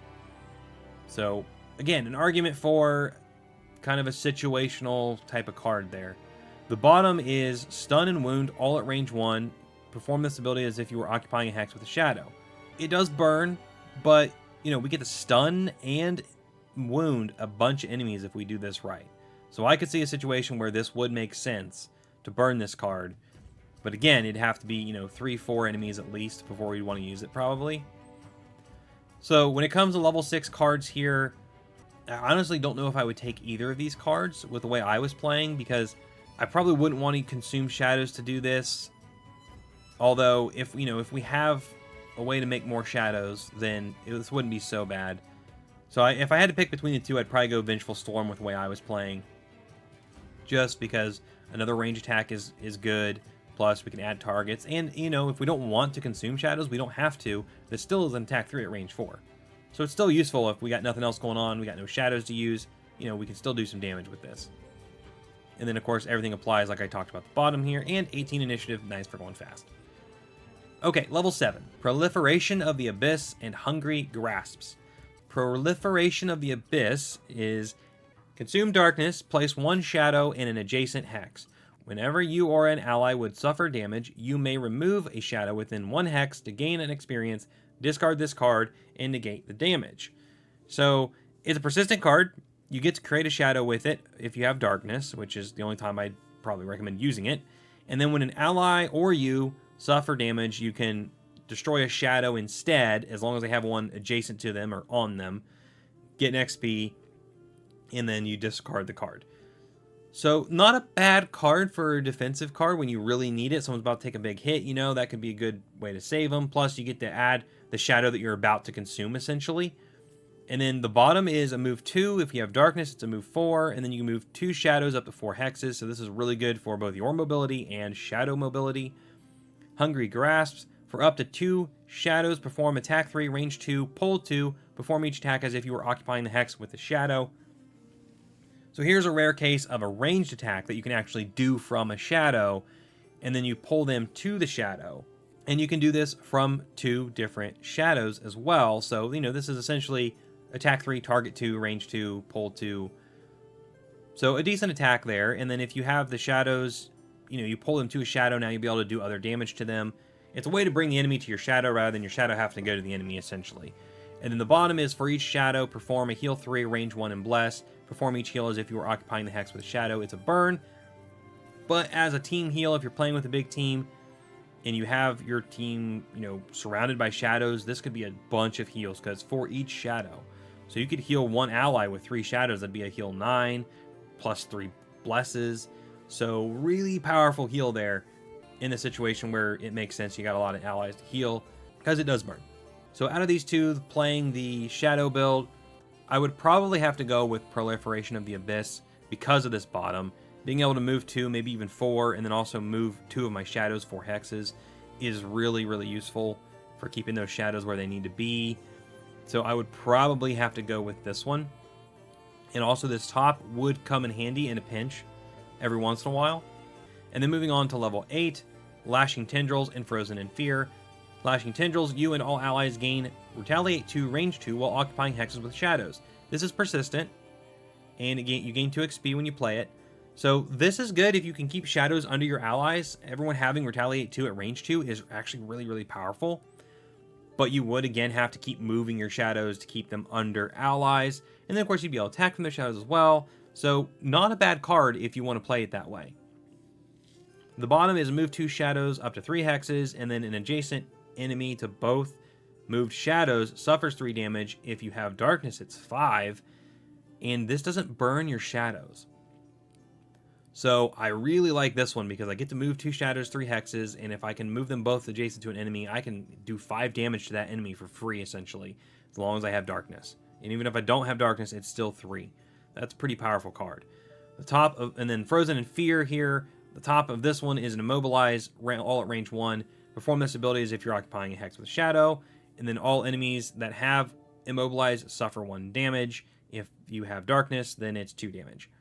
So, again, an argument for kind of a situational type of card there. The bottom is stun and wound all at range 1. Perform this ability as if you were occupying a hex with a shadow. It does burn, but, we get to stun and wound a bunch of enemies if we do this right. So I could see a situation where this would make sense to burn this card. But again, it'd have to be, 3-4 enemies at least before we'd want to use it, probably. So when it comes to level 6 cards here, I honestly don't know if I would take either of these cards with the way I was playing, because I probably wouldn't want to consume shadows to do this. Although, if we have a way to make more shadows, then this wouldn't be so bad. So if I had to pick between the two, I'd probably go Vengeful Storm with the way I was playing. Just because another range attack is good. Plus, we can add targets. And, if we don't want to consume shadows, we don't have to. This still is an attack 3 at range 4. So it's still useful if we got nothing else going on, we got no shadows to use. We can still do some damage with this. And then, of course, everything applies like I talked about the bottom here. And 18 initiative, nice for going fast. Okay, level 7. Proliferation of the Abyss and Hungry Grasps. Proliferation of the Abyss is consume darkness, place 1 shadow in an adjacent hex. Whenever you or an ally would suffer damage, you may remove a shadow within 1 hex to gain an experience, discard this card, and negate the damage. So, it's a persistent card. You get to create a shadow with it if you have darkness, which is the only time I'd probably recommend using it. And then when an ally or you suffer damage, you can destroy a shadow instead, as long as they have one adjacent to them or on them, get an XP, and then you discard the card. So, not a bad card for a defensive card when you really need it. Someone's about to take a big hit, that could be a good way to save them. Plus, you get to add the shadow that you're about to consume, essentially. And then the bottom is a move 2. If you have darkness, it's a move 4. And then you can move 2 shadows up to 4 hexes. So this is really good for both your mobility and shadow mobility. Hungry Grasps. For up to 2 shadows, perform attack 3, range 2, pull 2. Perform each attack as if you were occupying the hex with the shadow. So here's a rare case of a ranged attack that you can actually do from a shadow. And then you pull them to the shadow. And you can do this from 2 different shadows as well. So, this is essentially attack 3, target 2, range 2, pull 2. So a decent attack there. And then if you have the shadows, you pull them to a shadow, now you'll be able to do other damage to them. It's a way to bring the enemy to your shadow rather than your shadow having to go to the enemy, essentially. And then the bottom is for each shadow, perform a heal 3, range 1, and bless. Perform each heal as if you were occupying the hex with a shadow. It's a burn. But as a team heal, if you're playing with a big team and you have your team, surrounded by shadows, this could be a bunch of heals because for each shadow. So you could heal 1 ally with 3 shadows. That'd be a heal 9 plus 3 blesses. So really powerful heal there in a situation where it makes sense. You got a lot of allies to heal because it does burn. So out of these two, playing the shadow build, I would probably have to go with Proliferation of the Abyss because of this bottom. Being able to move 2, maybe even 4, and then also move 2 of my shadows 4 hexes is really, really useful for keeping those shadows where they need to be. So I would probably have to go with this one. And also this top would come in handy in a pinch every once in a while. And then moving on to level 8, Lashing Tendrils and Frozen in Fear. Lashing Tendrils, you and all allies gain Retaliate 2, range 2 while occupying hexes with shadows. This is persistent, and you gain 2 XP when you play it. So this is good if you can keep shadows under your allies. Everyone having Retaliate 2 at range 2 is actually really, really powerful. But you would, again, have to keep moving your shadows to keep them under allies. And then, of course, you'd be able to attack from the shadows as well. So not a bad card if you want to play it that way. The bottom is move 2 shadows up to 3 hexes, and then an adjacent enemy to both moved shadows suffers 3 damage. If you have darkness, it's 5. And this doesn't burn your shadows. So I really like this one because I get to move 2 shadows, 3 hexes, and if I can move them both adjacent to an enemy, I can do 5 damage to that enemy for free, essentially, as long as I have darkness. And even if I don't have darkness, it's still 3. That's a pretty powerful card. And then Frozen in Fear here. The top of this one is an Immobilize, all at range 1. Perform this ability as if you're occupying a hex with a shadow. And then all enemies that have Immobilize suffer 1 damage. If you have darkness, then it's 2 damage.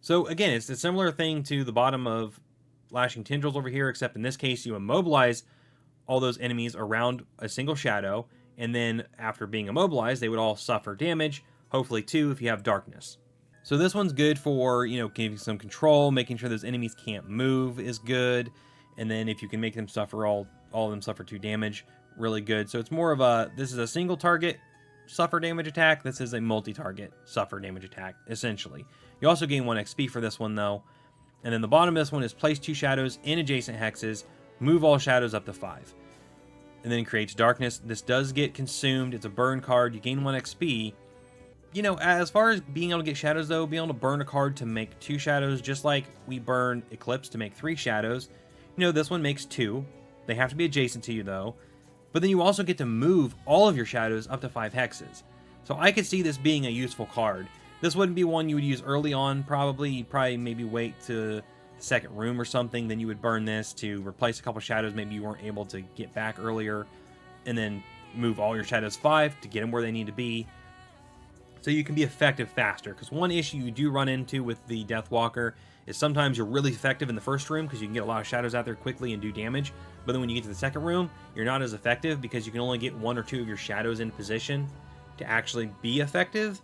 So again, it's a similar thing to the bottom of Lashing Tendrils over here, except in this case, you immobilize all those enemies around a single shadow, and then after being immobilized, they would all suffer damage, hopefully 2 if you have darkness. So this one's good for, giving some control, making sure those enemies can't move is good, and then if you can make them suffer, all of them suffer 2 damage, really good. So it's more of this is a single target suffer damage attack, this is a multi-target suffer damage attack, essentially. You also gain 1 XP for this one, though. And then the bottom of this one is place 2 shadows in adjacent hexes, move all shadows up to 5. And then it creates darkness. This does get consumed. It's a burn card. You gain 1 XP. As far as being able to get shadows, though, being able to burn a card to make 2 shadows, just like we burn Eclipse to make 3 shadows, this one makes 2. They have to be adjacent to you, though. But then you also get to move all of your shadows up to 5 hexes. So I could see this being a useful card. This wouldn't be one you would use early on, probably. You'd probably maybe wait to the second room or something. Then you would burn this to replace a couple shadows maybe you weren't able to get back earlier. And then move all your shadows 5 to get them where they need to be. So you can be effective faster. Because one issue you do run into with the Deathwalker is sometimes you're really effective in the first room because you can get a lot of shadows out there quickly and do damage. But then when you get to the second room, you're not as effective because you can only get 1 or 2 of your shadows in position to actually be effective.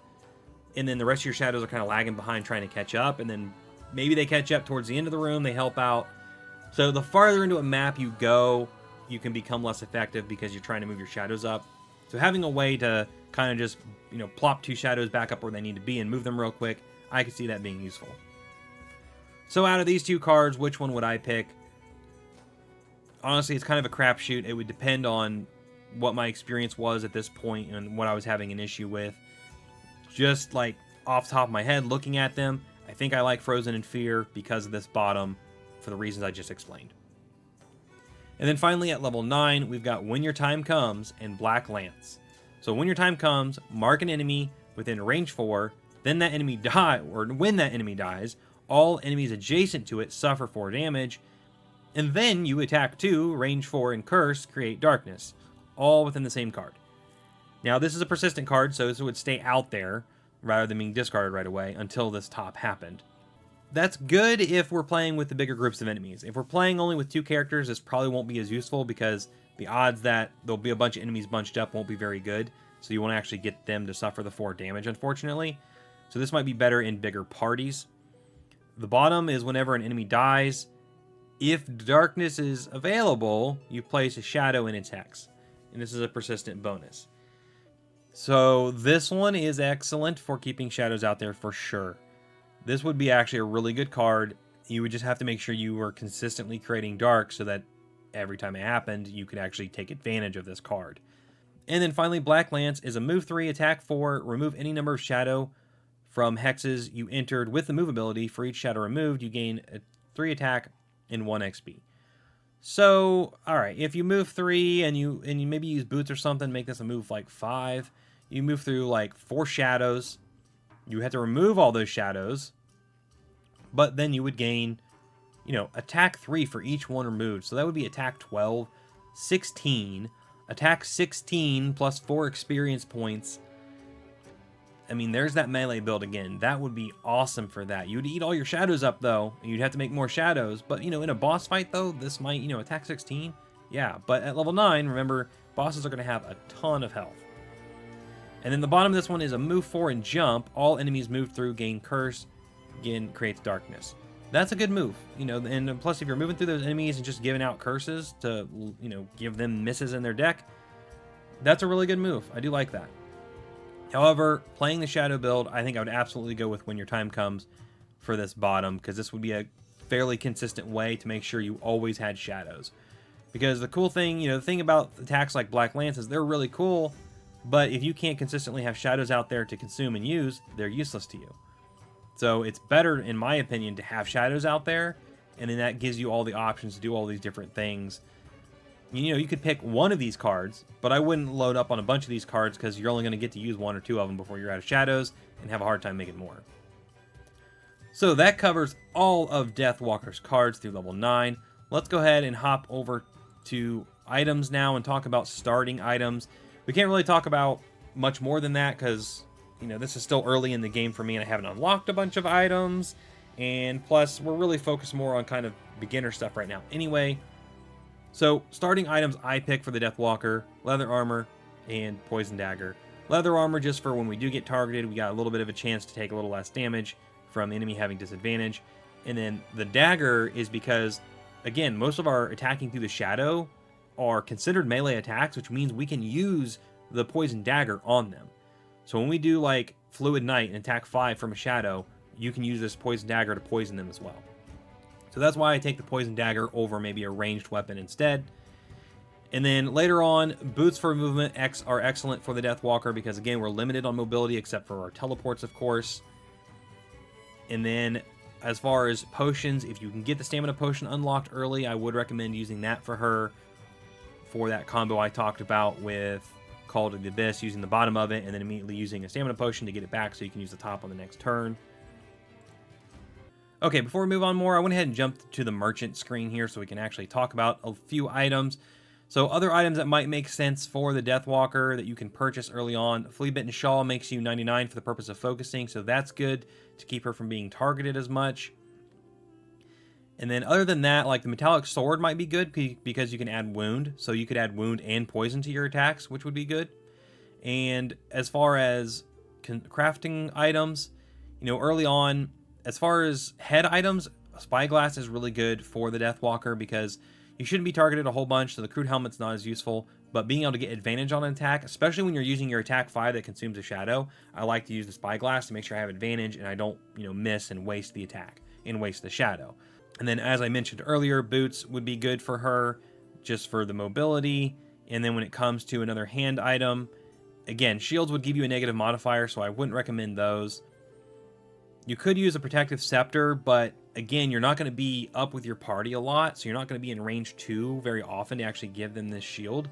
And then the rest of your shadows are kind of lagging behind trying to catch up. And then maybe they catch up towards the end of the room. They help out. So the farther into a map you go, you can become less effective because you're trying to move your shadows up. So having a way to kind of just, plop 2 shadows back up where they need to be and move them real quick, I could see that being useful. So out of these 2 cards, which one would I pick? Honestly, it's kind of a crapshoot. It would depend on what my experience was at this point and what I was having an issue with. Just like off the top of my head, looking at them, I think I like Frozen in Fear because of this bottom for the reasons I just explained. And then finally at level 9, we've got When Your Time Comes and Black Lance. So when your time comes, mark an enemy within range 4, then that enemy when that enemy dies, all enemies adjacent to it suffer 4 damage, and then you attack 2, range 4, and curse, create darkness, all within the same card. Now this is a persistent card, so this would stay out there rather than being discarded right away until this top happened. That's good if we're playing with the bigger groups of enemies. If we're playing only with 2 characters, this probably won't be as useful because the odds that there'll be a bunch of enemies bunched up won't be very good. So you won't actually get them to suffer the 4 damage, unfortunately. So this might be better in bigger parties. The bottom is whenever an enemy dies, if darkness is available, you place a shadow in its hex. And this is a persistent bonus. So this one is excellent for keeping shadows out there for sure. This would be actually a really good card. You would just have to make sure you were consistently creating dark so that every time it happened, you could actually take advantage of this card. And then finally, Black Lance is a move 3, attack 4, remove any number of shadow from hexes you entered with the move ability. For each shadow removed, you gain a 3 attack and 1 XP. So, alright, if you move 3 and you maybe use boots or something, make this a move like 5, you move through like 4 shadows. You have to remove all those shadows, but then you would gain, attack 3 for each one removed. So that would be attack 12, 16, attack 16 plus 4 experience points. I mean, there's that melee build again. That would be awesome for that. You'd eat all your shadows up, though, and you'd have to make more shadows. But, in a boss fight, though, this might, attack 16. Yeah, but at level 9, remember, bosses are going to have a ton of health. And then the bottom of this one is a move 4 and jump. All enemies moved through gain curse. Again, creates darkness. That's a good move, and plus if you're moving through those enemies and just giving out curses to, give them misses in their deck, that's a really good move. I do like that. However, playing the shadow build, I think I would absolutely go with when your time comes for this bottom, because this would be a fairly consistent way to make sure you always had shadows. Because the cool thing, the thing about attacks like Black Lance is they're really cool, but if you can't consistently have shadows out there to consume and use, they're useless to you. So it's better, in my opinion, to have shadows out there, and then that gives you all the options to do all these different things. You could pick one of these cards, but I wouldn't load up on a bunch of these cards because you're only going to get to use 1 or 2 of them before you're out of shadows and have a hard time making more. So that covers all of Deathwalker's cards through level 9. Let's go ahead and hop over to items now and talk about starting items. We can't really talk about much more than that because this is still early in the game for me and I haven't unlocked a bunch of items. And plus, we're really focused more on kind of beginner stuff right now anyway. So, starting items I pick for the Deathwalker, leather armor and poison dagger. Leather armor just for when we do get targeted, we got a little bit of a chance to take a little less damage from the enemy having disadvantage. And then the dagger is because, again, most of our attacking through the shadow are considered melee attacks, which means we can use the poison dagger on them. So when we do like Fluid Knight and attack 5 from a shadow, you can use this poison dagger to poison them as well. So that's why I take the poison dagger over maybe a ranged weapon instead. And then later on, boots for movement X are excellent for the Deathwalker because again, we're limited on mobility except for our teleports, of course. And then as far as potions, if you can get the stamina potion unlocked early, I would recommend using that for her for that combo I talked about with Call to the Abyss, using the bottom of it and then immediately using a stamina potion to get it back so you can use the top on the next turn. Okay, before we move on more, I went ahead and jumped to the merchant screen here so we can actually talk about a few items. So other items that might make sense for the Deathwalker that you can purchase early on. Flea Bitten Shawl makes you 99 for the purpose of focusing, so that's good to keep her from being targeted as much. And then other than that, like the Metallic Sword might be good because you can add Wound. So you could add Wound and Poison to your attacks, which would be good. And as far as crafting items, early on, as far as head items, Spyglass is really good for the Deathwalker because you shouldn't be targeted a whole bunch, so the crude helmet's not as useful. But being able to get advantage on an attack, especially when you're using your attack 5 that consumes a shadow, I like to use the Spyglass to make sure I have advantage and I don't, miss and waste the attack and waste the shadow. And then, as I mentioned earlier, boots would be good for her, just for the mobility. And then when it comes to another hand item, again, shields would give you a negative modifier, so I wouldn't recommend those. You could use a protective scepter, but again, you're not going to be up with your party a lot, so you're not going to be in range 2 very often to actually give them this shield.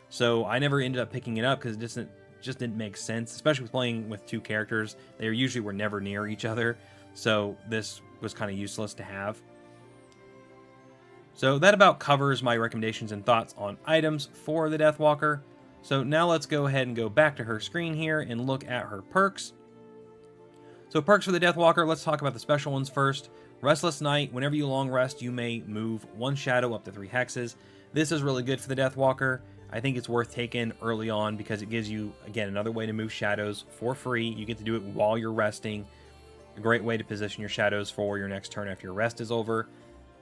So I never ended up picking it up because it just didn't make sense, especially with playing with 2 characters. They usually were never near each other, so this was kind of useless to have. So that about covers my recommendations and thoughts on items for the Deathwalker. So now let's go ahead and go back to her screen here and look at her perks. So perks for the Deathwalker, let's talk about the special ones first. Restless Night, whenever you long rest, you may move 1 shadow up to 3 hexes. This is really good for the Deathwalker. I think it's worth taking early on because it gives you, again, another way to move shadows for free. You get to do it while you're resting. A great way to position your shadows for your next turn after your rest is over.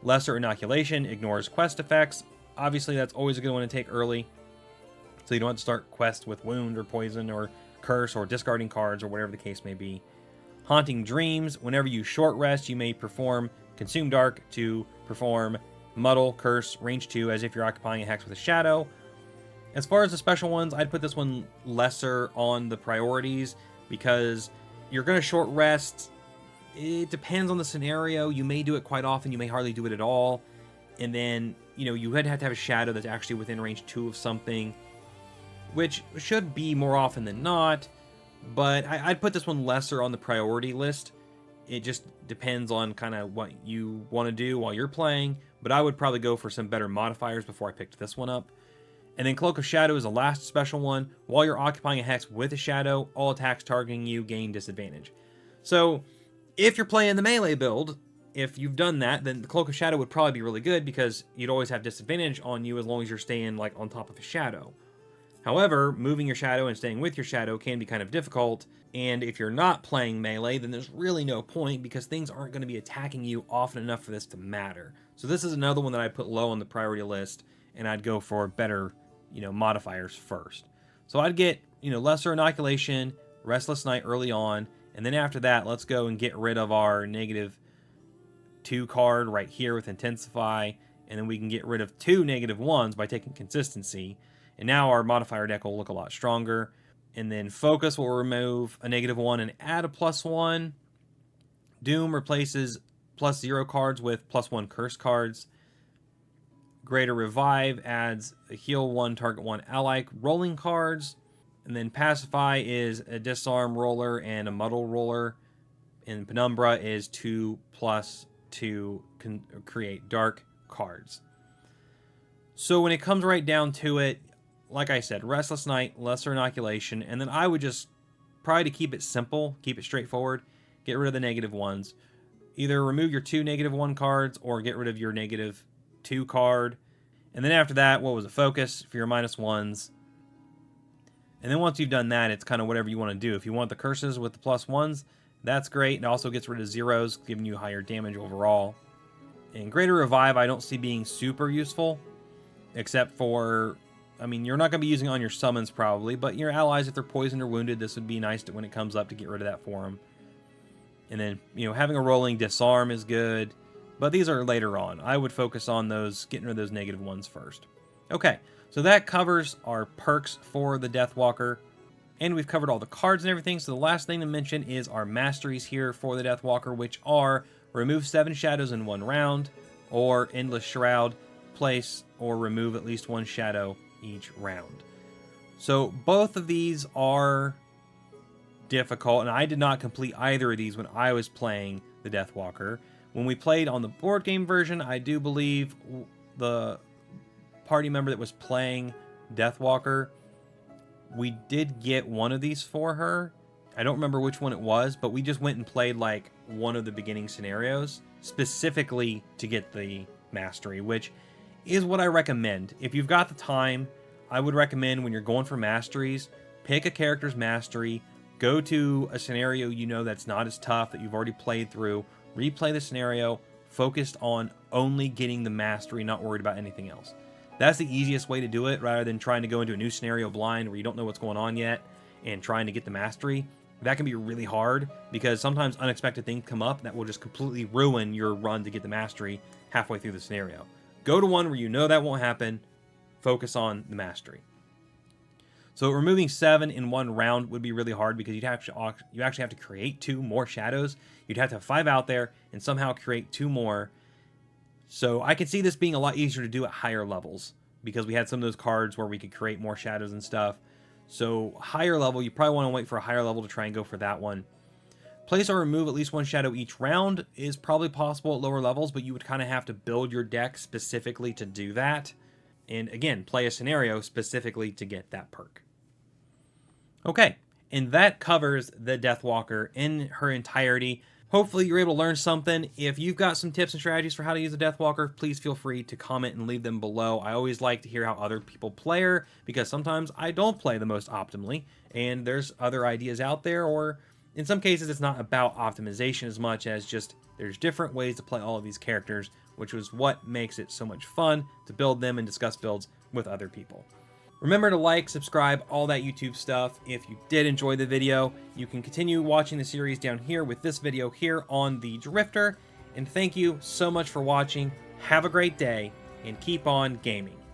Lesser Inoculation ignores quest effects. Obviously, that's always a good one to take early, so you don't have to start quests with Wound or Poison or Curse or discarding cards or whatever the case may be. Haunting Dreams, whenever you short rest, you may perform Consume Dark to perform Muddle, Curse, Range 2 as if you're occupying a hex with a shadow. As far as the special ones, I'd put this one lesser on the priorities because you're going to short rest. It depends on the scenario. You may do it quite often. You may hardly do it at all. And then, you would have to have a shadow that's actually within range 2 of something, which should be more often than not. But I'd put this one lesser on the priority list. It just depends on kind of what you want to do while you're playing. But I would probably go for some better modifiers before I picked this one up. And then Cloak of Shadow is the last special one. While you're occupying a hex with a shadow, all attacks targeting you gain disadvantage. So if you're playing the melee build, if you've done that, then the Cloak of Shadow would probably be really good because you'd always have disadvantage on you as long as you're staying like on top of a shadow. However, moving your shadow and staying with your shadow can be kind of difficult, and if you're not playing melee, then there's really no point because things aren't going to be attacking you often enough for this to matter. So this is another one that I'd put low on the priority list, and I'd go for better, modifiers first. So I'd get, Lesser Inoculation, Restless Night early on, and then after that, let's go and get rid of our -2 card right here with Intensify, and then we can get rid of 2 -1s by taking Consistency. And now our modifier deck will look a lot stronger. And then Focus will remove a -1 and add a +1. Doom replaces +0 cards with +1 curse cards. Greater Revive adds a heal 1, target 1 ally rolling cards. And then Pacify is a disarm roller and a muddle roller. And Penumbra is 2+2 to create dark cards. So when it comes right down to it, like I said, Restless Night, Lesser Inoculation, and then I would just, probably to keep it simple, keep it straightforward, get rid of the -1s. Either remove your 2 -1 cards or get rid of your -2 card. And then after that, what was a Focus for your -1s. And then once you've done that, it's kind of whatever you want to do. If you want the curses with the +1s, that's great. It also gets rid of zeros, giving you higher damage overall. And Greater Revive, I don't see being super useful, except for, you're not going to be using it on your summons probably, but your allies, if they're poisoned or wounded, this would be nice when it comes up to get rid of that for them. And then, having a rolling disarm is good, but these are later on. I would focus on getting rid of those -1s first. Okay, so that covers our perks for the Deathwalker, and we've covered all the cards and everything, so the last thing to mention is our masteries here for the Deathwalker, which are remove 7 shadows in 1 round, or Endless Shroud, place or remove at least 1 shadow each round. So both of these are difficult, and I did not complete either of these when I was playing the Deathwalker. When we played on the board game version, I do believe the party member that was playing Deathwalker, we did get one of these for her. I don't remember which one it was, but we just went and played like one of the beginning scenarios specifically to get the mastery, which is what I recommend. If you've got the time, I would recommend when you're going for masteries, pick a character's mastery, go to a scenario that's not as tough that you've already played through, replay the scenario, focused on only getting the mastery, not worried about anything else. That's the easiest way to do it, rather than trying to go into a new scenario blind where you don't know what's going on yet and trying to get the mastery. That can be really hard because sometimes unexpected things come up that will just completely ruin your run to get the mastery halfway through the scenario. Go to one where you know that won't happen. Focus on the mastery. So removing 7 in 1 round would be really hard because you actually have to create 2 more shadows. You'd have to have 5 out there and somehow create 2 more. So I could see this being a lot easier to do at higher levels because we had some of those cards where we could create more shadows and stuff. So higher level, you probably want to wait for a higher level to try and go for that one. Place or remove at least one shadow each round is probably possible at lower levels, but you would kind of have to build your deck specifically to do that. And again, play a scenario specifically to get that perk. Okay, and that covers the Deathwalker in her entirety. Hopefully you're able to learn something. If you've got some tips and strategies for how to use the Deathwalker, please feel free to comment and leave them below. I always like to hear how other people play her, because sometimes I don't play the most optimally, and there's other ideas out there, or in some cases it's not about optimization as much as just there's different ways to play all of these characters, which is what makes it so much fun to build them and discuss builds with other people. Remember to like, subscribe, all that YouTube stuff. If you did enjoy the video, you can continue watching the series down here with this video here on the Drifter. And thank you so much for watching. Have a great day, and keep on gaming.